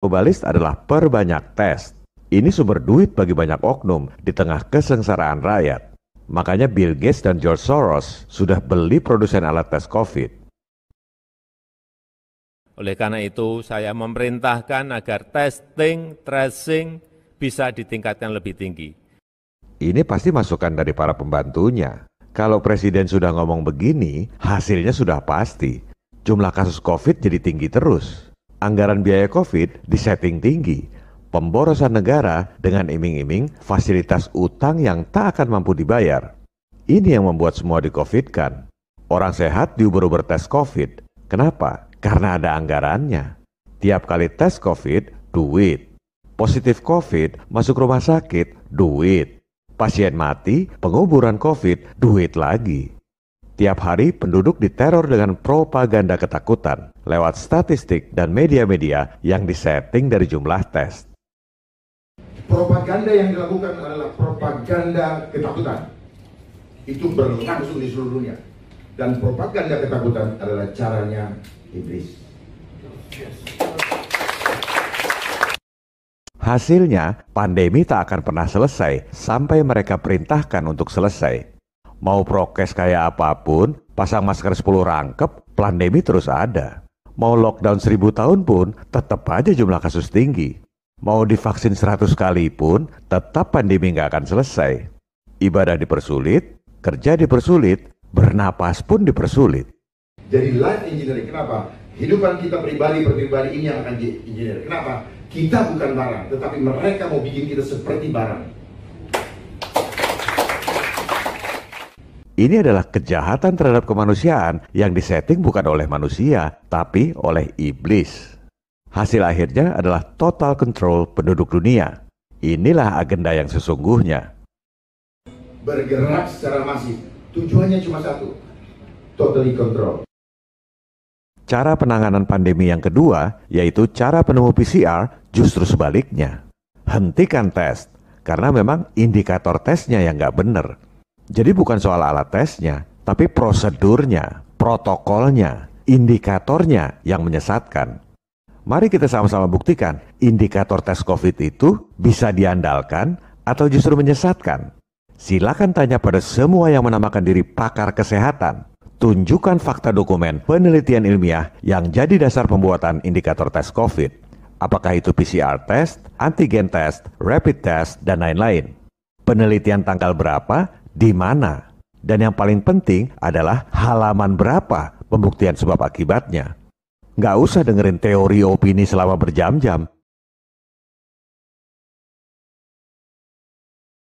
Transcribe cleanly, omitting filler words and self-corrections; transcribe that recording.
Globalis adalah perbanyak tes. Ini sumber duit bagi banyak oknum di tengah kesengsaraan rakyat. Makanya Bill Gates dan George Soros sudah beli produsen alat tes COVID. Oleh karena itu, saya memerintahkan agar testing, tracing bisa ditingkatkan lebih tinggi. Ini pasti masukan dari para pembantunya. Kalau presiden sudah ngomong begini, hasilnya sudah pasti. Jumlah kasus COVID jadi tinggi terus. Anggaran biaya COVID disetting tinggi. Pemborosan negara dengan iming-iming fasilitas utang yang tak akan mampu dibayar. Ini yang membuat semua di-COVID-kan. Orang sehat diuber-uber tes COVID. Kenapa? Karena ada anggarannya. Tiap kali tes COVID, duit. Positif COVID, masuk rumah sakit, duit. Pasien mati, penguburan COVID, duit lagi. Tiap hari penduduk diteror dengan propaganda ketakutan lewat statistik dan media-media yang disetting dari jumlah tes. Propaganda yang dilakukan adalah propaganda ketakutan. Itu berlangsung di seluruh dunia. Dan propaganda ketakutan adalah caranya iblis. Hasilnya, pandemi tak akan pernah selesai sampai mereka perintahkan untuk selesai. Mau prokes kayak apapun, pasang masker 10 rangkep, pandemi terus ada. Mau lockdown 1000 tahun pun, tetap aja jumlah kasus tinggi. Mau divaksin 100 kali pun, tetap pandemi nggak akan selesai. Ibadah dipersulit, kerja dipersulit, bernapas pun dipersulit. Jadi life engineering, kenapa? Kehidupan kita pribadi ini yang akan di-engineer. Kenapa? Kita bukan barang, tetapi mereka mau bikin kita seperti barang. Ini adalah kejahatan terhadap kemanusiaan yang disetting bukan oleh manusia, tapi oleh iblis. Hasil akhirnya adalah total control penduduk dunia. Inilah agenda yang sesungguhnya. Bergerak secara masif, tujuannya cuma satu, totally control. Cara penanganan pandemi yang kedua, yaitu cara penemu PCR, justru sebaliknya. Hentikan tes, karena memang indikator tesnya yang nggak benar. Jadi bukan soal alat tesnya, tapi prosedurnya, protokolnya, indikatornya yang menyesatkan. Mari kita sama-sama buktikan, indikator tes COVID itu bisa diandalkan atau justru menyesatkan. Silakan tanya pada semua yang menamakan diri pakar kesehatan. Tunjukkan fakta dokumen penelitian ilmiah yang jadi dasar pembuatan indikator tes COVID. Apakah itu PCR test, antigen test, rapid test, dan lain-lain. Penelitian tanggal berapa, di mana, dan yang paling penting adalah halaman berapa pembuktian sebab akibatnya. Nggak usah dengerin teori opini selama berjam-jam.